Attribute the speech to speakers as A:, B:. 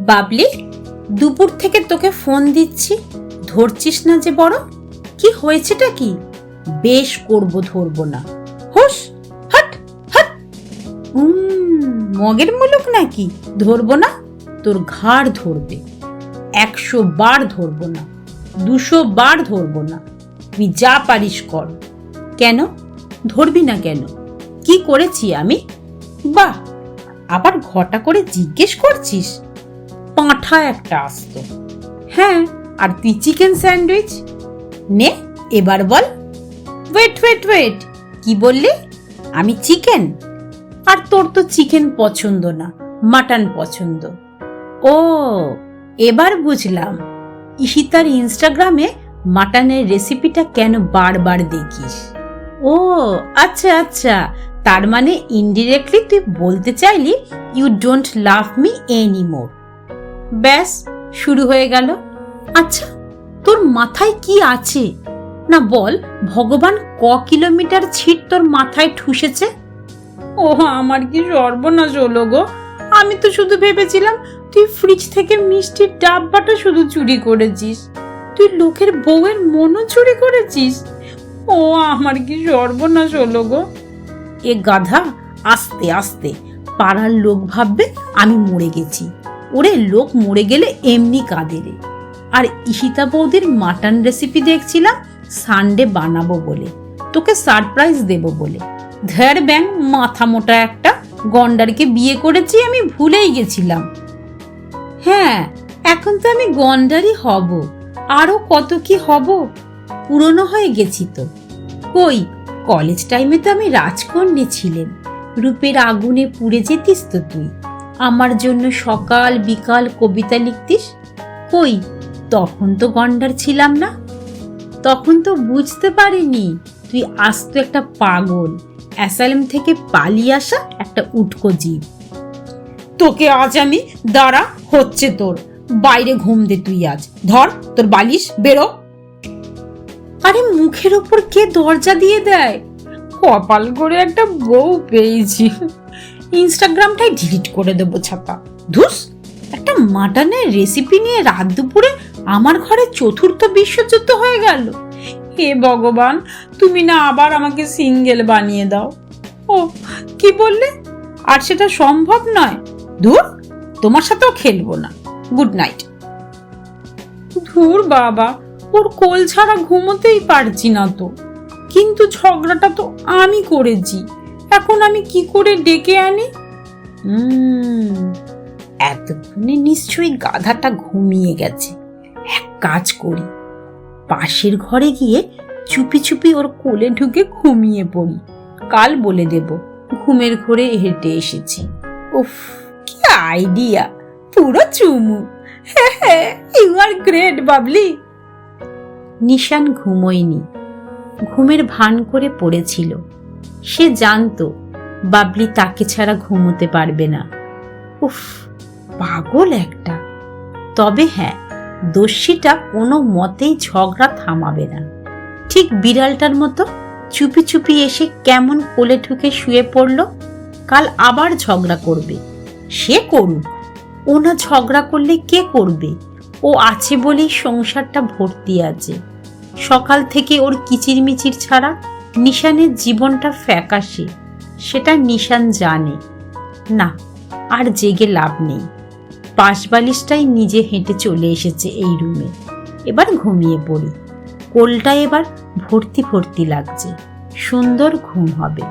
A: বাবলি, দুপুর থেকে তোকে ফোন দিচ্ছি, ধরছিস না যে বড়। কি হয়েছেটা কি? বেশ করব, ধরবো না। হুস, হাট হাট। মগের মুলুক নাকি? ধরবো না? তোর ঘাড় ধরবে। 100 বার ধরবো না, 200 বার ধরবো না। তুই যা পারিস কর। কেন ধরবি না কেন? কি করেছি আমি? বাহ, আবার ঘটা করে জিজ্ঞেস করছিস। পাঁঠা একটা আসত। হ্যাঁ, আর তুই চিকেন স্যান্ডউইচ। নে এবার বল। ওয়েট ওয়েট ওয়েট, কি বললি? আমি চিকেন? আর তোর তো চিকেন পছন্দ না, মাটন পছন্দ। ও, এবার বুঝলাম ঈশিতার ইনস্টাগ্রামে মাটনের রেসিপিটা কেন বারবার দেখিস। ও আচ্ছা আচ্ছা, তার মানে ইনডিরেক্টলি তুই বলতে চাইলি you don't love me anymore. ব্যাস, শুরু হয়ে গেল। আচ্ছা, তোর মাথায় কি আছে? না বল, ভগবান কিলোমিটার ছিট তোর মাথায় ঠুসেছে? ও আমার কি সর্বনাশ হলো গো! আমি তো শুধু ভেবেছিলাম তুই ফ্রিজ থেকে মিষ্টির ডাব্বাটা শুধু চুরি করেছিস। তুই লোকের বউয়ের মনও চুরি করেছিস। ও আমার কি সর্বনাশ হলো গো! এ গাধা, আস্তে আস্তে, পাড়ার লোক ভাববে আমি মরে গেছি। ওরে, লোক মরে গেলে এমনি কাঁদে রে। আর ঈশিতা বৌদির মাটন রেসিপি দেখছিলাম সানডে বানাবো বলে, তোকে সারপ্রাইজ দেব বলে। ধ্যার ব্যাং, মাথা মোটা একটা গন্ডারকে বিয়ে করেছি, আমি ভুলেই গেছিলাম। হ্যাঁ, এখন তো আমি গন্ডারই হব, আরো কত কি হব। পুরনো হয়ে গেছি তো। কই, কলেজ টাইমে তো আমি রাজকন্যা ছিলেন, রূপের আগুনে পুড়ে যেতিস তো তুই। আমার জন্য সকাল বিকাল কবিতা লিখতিস। কই, তখন তো গন্ডার ছিলাম না। তখন তো বুঝতে পারিনি তুই আস্ত একটা পাগল, অ্যাসাইলাম থেকে পালিয়ে আসা একটা উটকো জীব। তোকে আজ আমি, দাঁড়া, হচ্ছে তোর। বাইরে ঘুম দে তুই আজ। ধর তোর বালিশ, বেরো। আরে মুখের ওপর কে দরজা দিয়ে দেয়? কপাল করে একটা বউ পেয়েছি। ইনস্টাগ্রামটাই ডিলিট করে দেবো ছাপা। ধুস, একটা মাটনের রেসিপি নিয়ে রাত দুপুরে আমার ঘরে চতুর্থ বিশ্বযুদ্ধ হয়ে গেল। হে ভগবান, তুমি না আবার আমাকে সিঙ্গেল বানিয়ে দাও। ও কি বললে? আর সেটা সম্ভব নয়। ধুর, তোমার সাথেও খেলবো না। Good night. ধুর বাবা, ওর কোল ছাড়া ঘুমোতেই পারছি না তো। কিন্তু ঝগড়াটা তো আমি করেছি, এখন আমি কি করে ডেকে আনি? এতক্ষণে নিশ্চয়ই গাধাটা ঘুমিয়ে গেছে। এক কাজ করি, পাশের ঘরে গিয়ে চুপি চুপি ওর কোলে ঢুকে ঘুমিয়ে পড়ি। কাল বলে দেব ঘুমের ঘোরে হেঁটে এসেছি। উফ, কি আইডিয়া! পুরো চুমু। You are great Babli. Nishan ঘুমোয়নি, ঘুমের ভান করে পড়েছিল। সে জানতো বাবলি তাকে ছাড়া ঘুমোতে পারবে না। উফ, পাগল একটা। তবে হ্যাঁ, দস্যিটা কোনো মতেই ঝগড়া থামাবে না। ঠিক বিড়ালটার মতো চুপি চুপি এসে কেমন কোলে ঢুকে শুয়ে পড়ল। কাল আবার ঝগড়া করবে। সে করুক, ও না ঝগড়া করলে কে করবে? ও আছে বলেই সংসারটা ভর্তি আছে। সকাল থেকে ওর কিচিরমিচির ছাড়া নিশানের জীবনটা ফ্যাকাশে, সেটা নিশান জানে না। আর জেগে লাভ নেই। পাশবালিশটাই নিজে হেঁটে চলে এসেছে এই রুমে। এবার ঘুমিয়ে পড়ি। কোলটা এবার ভর্তি ভর্তি লাগছে, সুন্দর ঘুম হবে।